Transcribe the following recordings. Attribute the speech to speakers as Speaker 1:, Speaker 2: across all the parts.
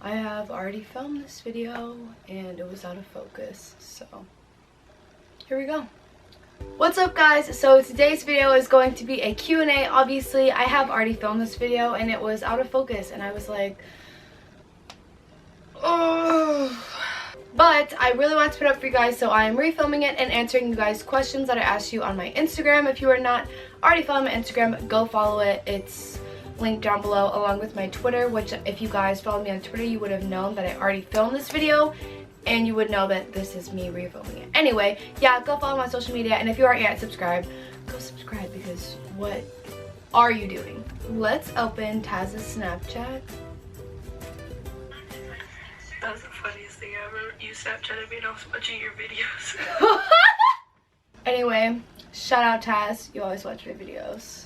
Speaker 1: I have already filmed this video and it was out of focus, so here we go. What's up guys? So today's video is going to be a Q&A. Obviously I have already filmed this video and it was out of focus and I was like, oh. But I really want to put up for you guys, so I am refilming it and answering you guys questions that I asked you on my Instagram. If you are not already following my Instagram, go follow it. It's linked down below along with my Twitter, which if you guys followed me on Twitter, you would have known that I already filmed this video and you would know that this is me refilming it. Anyway, yeah, go follow my social media, and if you aren't yet subscribed, go subscribe because what are you doing? Let's open Taz's Snapchat.
Speaker 2: That was the funniest thing ever. You Snapchatted me and I was watching your videos.
Speaker 1: Anyway, shout out Taz. You always watch my videos.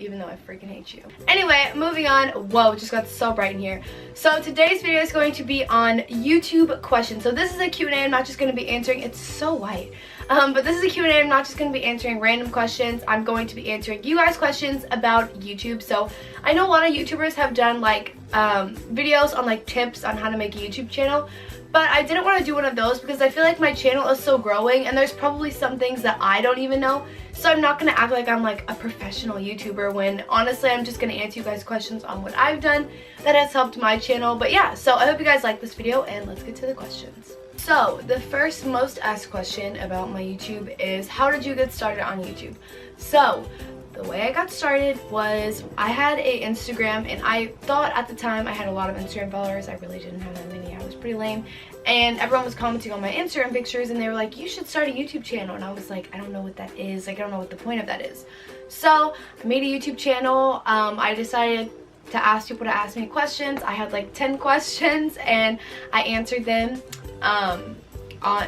Speaker 1: Even though I freaking hate you. Anyway, moving on. Whoa, it just got so bright in here. So today's video is going to be on YouTube questions. So this is a Q&A. I'm not just going to be answering. It's so white. But this is a Q&A. I'm not just going to be answering random questions. I'm going to be answering you guys questions about YouTube. So I know a lot of YouTubers have done like videos on like tips on how to make a YouTube channel. But I didn't want to do one of those because I feel like my channel is so growing and there's probably some things that I don't even know. So I'm not going to act like I'm like a professional YouTuber when honestly I'm just going to answer you guys questions on what I've done that has helped my channel. But yeah, so I hope you guys like this video and let's get to the questions. So the first most asked question about my YouTube is, how did you get started on YouTube? So the way I got started was I had a Instagram and I thought at the time I had a lot of Instagram followers. I really didn't have that many. I was pretty lame. And everyone was commenting on my Instagram pictures and they were like, you should start a YouTube channel. And I was like, I don't know what that is. Like, I don't know what the point of that is. So I made a YouTube channel. I decided to ask people to ask me questions. I had like 10 questions and I answered them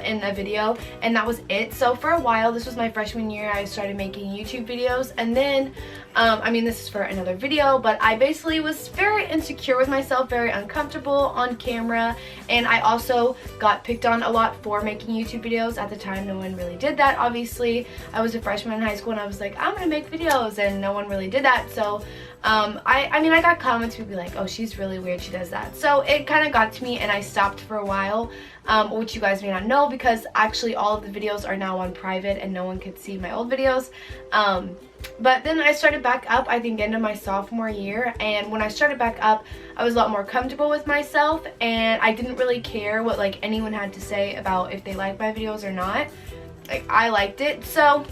Speaker 1: in a video, and that was it. So for a while, this was my freshman year, I started making YouTube videos, and then I mean, this is for another video, but I basically was very insecure with myself, very uncomfortable on camera, and I also got picked on a lot for making YouTube videos. At the time, no one really did that, obviously. I was a freshman in high school and I was like, I'm gonna make videos, and no one really did that. So I mean, I got comments who'd be like, oh, she's really weird, she does that. So it kind of got to me and I stopped for a while, which you guys may not know because actually all of the videos are now on private and no one could see my old videos. But then I started back up, I think into my sophomore year, and when I started back up, I was a lot more comfortable with myself and I didn't really care what like anyone had to say about if they liked my videos or not. Like, I liked it, so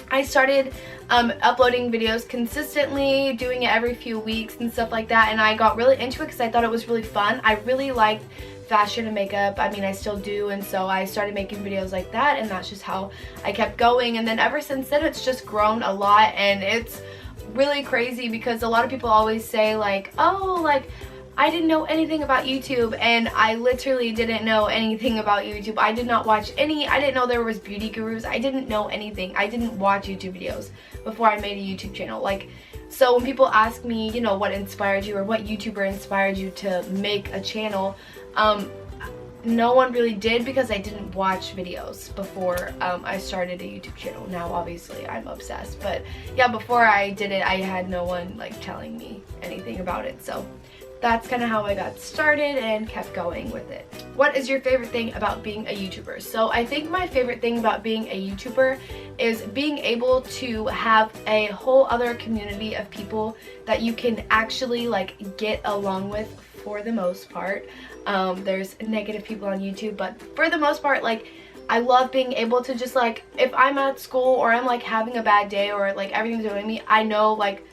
Speaker 1: I started uploading videos consistently, doing it every few weeks and stuff like that, and I got really into it because I thought it was really fun. I really liked fashion and makeup. I mean, I still do, and so I started making videos like that, and that's just how I kept going. And then ever since then, it's just grown a lot, and it's really crazy because a lot of people always say like, oh, like, I didn't know anything about YouTube, and I literally didn't know anything about YouTube. I did not watch any, I didn't know there was beauty gurus. I didn't know anything. I didn't watch YouTube videos before I made a YouTube channel. Like, so when people ask me, you know, what inspired you or what YouTuber inspired you to make a channel, no one really did because I didn't watch videos before I started a YouTube channel. Now obviously I'm obsessed, but yeah, before I did it I had no one like telling me anything about it. So that's kind of how I got started and kept going with it. What is your favorite thing about being a YouTuber? So I think my favorite thing about being a YouTuber is being able to have a whole other community of people that you can actually like get along with for the most part. There's negative people on YouTube, but for the most part, like, I love being able to just like, if I'm at school or I'm like having a bad day or like everything's annoying me, I know like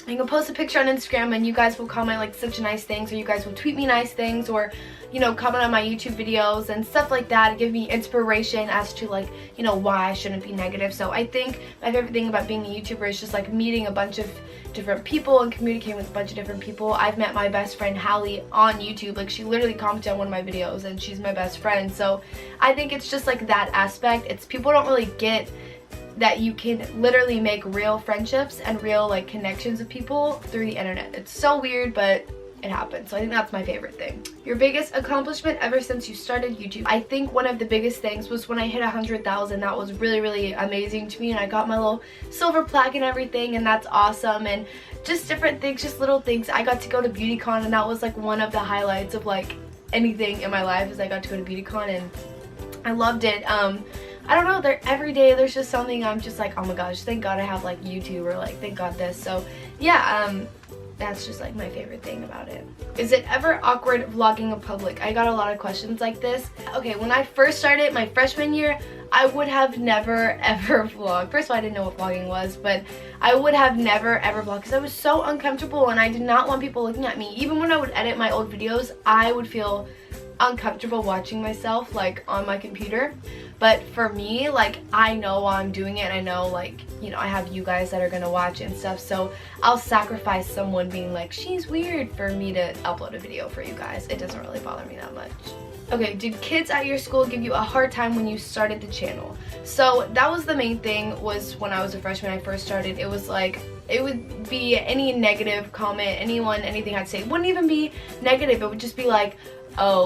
Speaker 1: I can post a picture on Instagram and you guys will comment like such nice things, or you guys will tweet me nice things, or you know, comment on my YouTube videos and stuff like that, give me inspiration as to like, you know, why I shouldn't be negative. So I think my favorite thing about being a YouTuber is just like meeting a bunch of different people and communicating with a bunch of different people. I've met my best friend Hallie on YouTube. Like, she literally commented on one of my videos and she's my best friend. So I think it's just like that aspect. It's, people don't really get that you can literally make real friendships and real like connections with people through the internet. It's so weird, but it happened. So I think that's my favorite thing. Your biggest accomplishment ever since you started YouTube? I think one of the biggest things was when I hit 100,000. That was really, really amazing to me, and I got my little silver plaque and everything, and that's awesome. And just different things, just little things. I got to go to BeautyCon, and that was like one of the highlights of like anything in my life, is I got to go to BeautyCon, and I loved it. I don't know, every day there's just something I'm just like, oh my gosh, thank God I have like YouTube, or like thank God this. So yeah, that's just like my favorite thing about it. Is it ever awkward vlogging in public? I got a lot of questions like this. Okay, when I first started my freshman year, I would have never ever vlogged. First of all, I didn't know what vlogging was, but I would have never ever vlogged because I was so uncomfortable and I did not want people looking at me. Even when I would edit my old videos, I would feel uncomfortable watching myself like on my computer. But for me, like, I know I'm doing it, and I know, like, you know, I have you guys that are gonna watch and stuff, so I'll sacrifice someone being like, she's weird, for me to upload a video for you guys. It doesn't really bother me that much. Okay, did kids at your school give you a hard time when you started the channel? So that was the main thing, was when I was a freshman, I first started, it was like, it would be any negative comment, anything I'd say, it wouldn't even be negative, it would just be like, oh,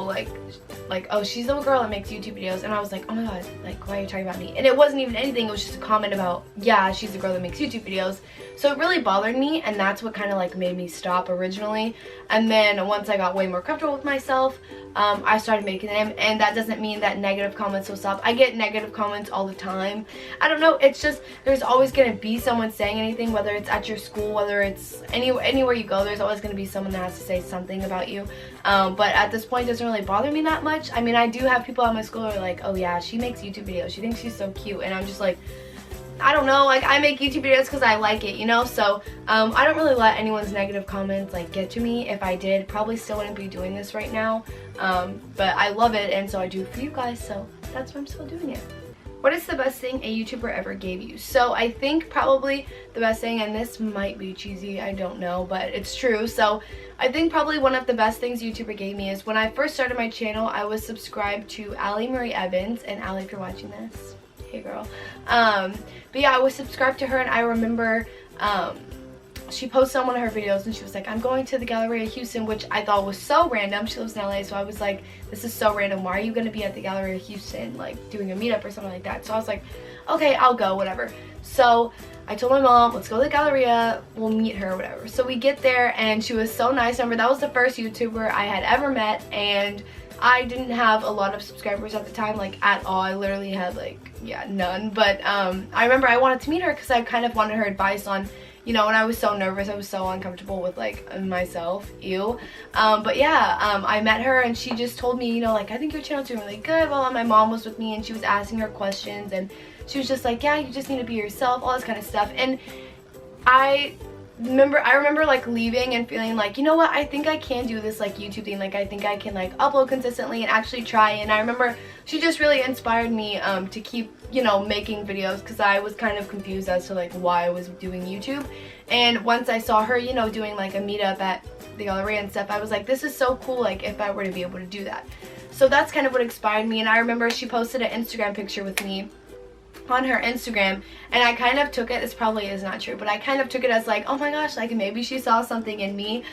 Speaker 1: like, oh, she's the girl that makes YouTube videos. And I was like, oh my god, like, why are you talking about me? And it wasn't even anything, it was just a comment about, yeah, she's the girl that makes YouTube videos. So it really bothered me, and that's what kind of like made me stop originally. And then once I got way more comfortable with myself, I started making them, and that doesn't mean that negative comments will stop. I get negative comments all the time. I don't know, it's just, there's always gonna be someone saying anything, whether it's at your school, whether it's anywhere you go, there's always gonna be someone that has to say something about you. But at this point, it doesn't really bother me that much. I mean, I do have people at my school who are like, oh yeah, she makes YouTube videos, she thinks she's so cute, and I'm just like, I don't know, like, I make YouTube videos because I like it, you know? So I don't really let anyone's negative comments like get to me. If I did, probably still wouldn't be doing this right now, but I love it, and so I do it for you guys, so that's why I'm still doing it. What is the best thing a YouTuber ever gave you? So I think probably the best thing, and this might be cheesy, I don't know, but it's true. So I think probably one of the best things YouTuber gave me is when I first started my channel, I was subscribed to Allie Marie Evans. And Allie, if you're watching this, hey girl. But yeah, I was subscribed to her, and I remember she posted on one of her videos, and she was like, I'm going to the Galleria Houston, which I thought was so random. She lives in LA, so I was like, this is so random. Why are you going to be at the Galleria Houston, like doing a meetup or something like that? So I was like, okay, I'll go, whatever. So I told my mom, let's go to the Galleria, we'll meet her, whatever. So we get there, and she was so nice. I remember that was the first YouTuber I had ever met, and I didn't have a lot of subscribers at the time, like at all. I literally had like, yeah, none. But I remember I wanted to meet her because I kind of wanted her advice on, you know, when I was so nervous, I was so uncomfortable with like myself, but yeah, I met her, and she just told me, you know, like, I think your channel's doing really good. Well, my mom was with me, and she was asking her questions, and she was just like, yeah, you just need to be yourself, all this kind of stuff. And I remember like leaving and feeling like, you know what, I think I can do this like YouTube thing, like I think I can like upload consistently and actually try. And I remember she just really inspired me to keep, you know, making videos, because I was kind of confused as to like why I was doing YouTube. And once I saw her, you know, doing like a meetup at the Galleria and stuff, I was like, this is so cool, like if I were to be able to do that. So that's kind of what inspired me. And I remember she posted an Instagram picture with me on her Instagram, and I kind of took it, this probably is not true, but I kind of took it as like, oh my gosh, like maybe she saw something in me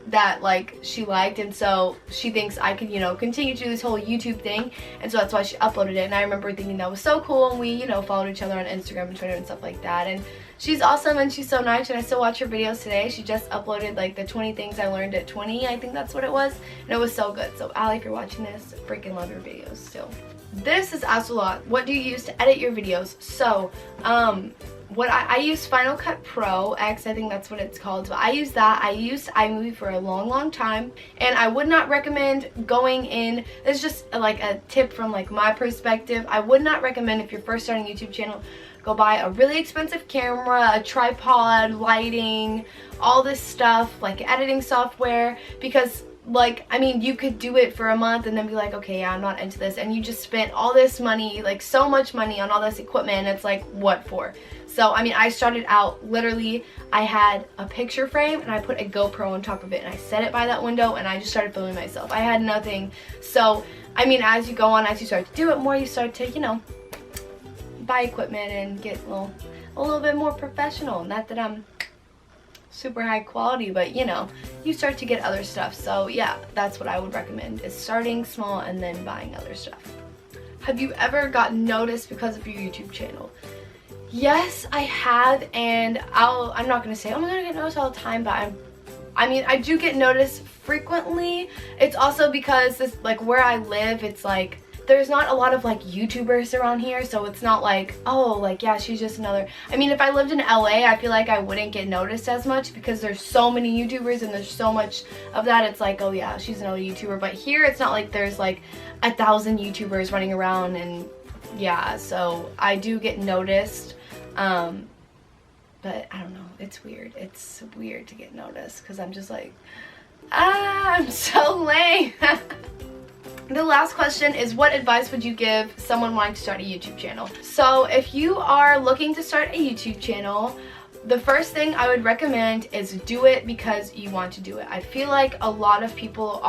Speaker 1: that like she liked, and so she thinks I could, you know, continue to do this whole YouTube thing, and so that's why she uploaded it. And I remember thinking that was so cool, and we, you know, followed each other on Instagram and Twitter and stuff like that. And she's awesome, and she's so nice, and I still watch her videos today. She just uploaded like the 20 things I learned at 20, I think that's what it was, and it was so good. So Allie, if you're watching this, freaking love your videos still. This is asked a lot. What do you use to edit your videos? So what I use Final Cut Pro X, I think that's what it's called. So I use that. I used iMovie for a long time, and I would not recommend going in. This is just like a tip from like my perspective. I would not recommend, if you're first starting a YouTube channel, go buy a really expensive camera, a tripod, lighting, all this stuff, like editing software, because like, I mean, you could do it for a month and then be like, okay, yeah, I'm not into this, and you just spent all this money, like so much money on all this equipment, and it's like, what for? So I mean, I started out, literally I had a picture frame and I put a GoPro on top of it, and I set it by that window, and I just started filming myself. I had nothing. So I mean, as you go on, as you start to do it more, you start to, you know, buy equipment and get a little bit more professional. Not that I'm super high quality, but you know, you start to get other stuff. So yeah, that's what I would recommend, is starting small and then buying other stuff. Have you ever gotten noticed because of your YouTube channel? Yes, I have, and I'm not gonna say, oh my god, I get noticed all the time, but I mean, I do get noticed frequently. It's also because this, like, where I live, it's like, there's not a lot of like YouTubers around here, so it's not like, oh, like, yeah, she's just another. I mean, if I lived in LA, I feel like I wouldn't get noticed as much because there's so many YouTubers and there's so much of that. It's like, oh yeah, she's another YouTuber. But here, it's not like there's like 1,000 YouTubers running around, and yeah, so I do get noticed. But I don't know, it's weird. It's weird to get noticed because I'm just like, I'm so lame. The last question is, what advice would you give someone wanting to start a YouTube channel? So if you are looking to start a YouTube channel, the first thing I would recommend is do it because you want to do it. I feel like a lot of people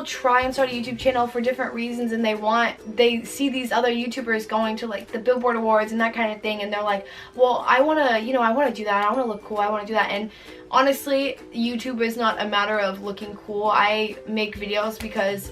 Speaker 1: try and start a YouTube channel for different reasons, and they see these other YouTubers going to like the Billboard Awards and that kind of thing, and they're like, well, I want to do that, I want to look cool, I want to do that. And honestly, YouTube is not a matter of looking cool. I make videos because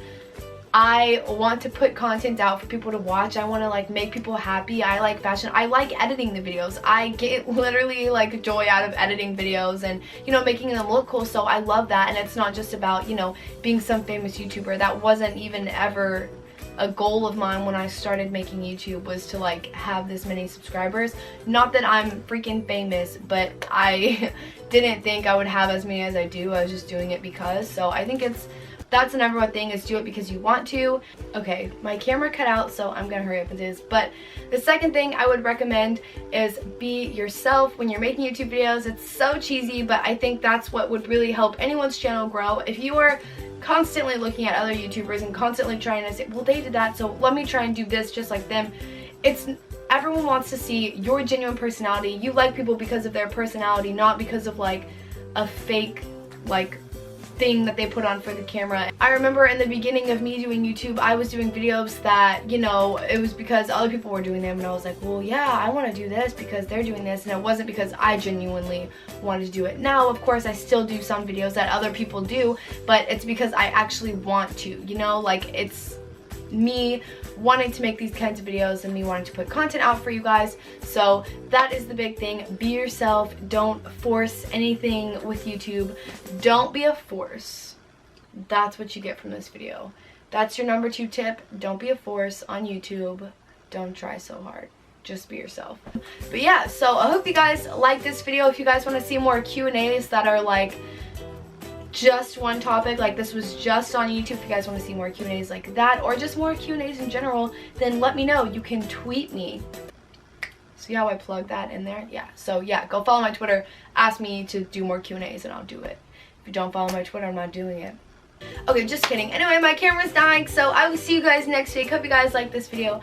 Speaker 1: I want to put content out for people to watch. I want to like make people happy. I like fashion. I like editing the videos. I get literally like joy out of editing videos and, you know, making them look cool. So I love that. And it's not just about, you know, being some famous YouTuber. That wasn't even ever a goal of mine when I started making YouTube, was to like have this many subscribers. Not that I'm freaking famous, but I didn't think I would have as many as I do. I was just doing it because. So I think that's the number one thing, is do it because you want to. Okay, my camera cut out, so I'm gonna hurry up and do this. But the second thing I would recommend is be yourself when you're making YouTube videos. It's so cheesy, but I think that's what would really help anyone's channel grow. If you are constantly looking at other YouTubers and constantly trying to say, well, they did that, so let me try and do this just like them. Everyone wants to see your genuine personality. You like people because of their personality, not because of like a fake like thing that they put on for the camera. I remember in the beginning of me doing YouTube, I was doing videos that, you know, it was because other people were doing them, and I was like, well, yeah, I want to do this because they're doing this, and it wasn't because I genuinely wanted to do it. Now, of course, I still do some videos that other people do, but it's because I actually want to, you know, like, it's me wanting to make these kinds of videos and me wanting to put content out for you guys. So that is the big thing. Be yourself. Don't force anything with YouTube. Don't be a force. That's what you get from this video. That's your number 2 tip. Don't be a force on YouTube. Don't try so hard. Just be yourself. But yeah, so I hope you guys like this video. If you guys want to see more Q&As that are like just one topic, like this was just on YouTube, if you guys want to see more Q&As like that, or just more Q&As in general, then let me know. You can tweet me. See how I plug that in there? Yeah, so yeah, go follow my Twitter, ask me to do more Q&As, and I'll do it. If you don't follow my Twitter, I'm not doing it. Okay, just kidding. Anyway, my camera's dying, so I will see you guys next week. Hope you guys like this video.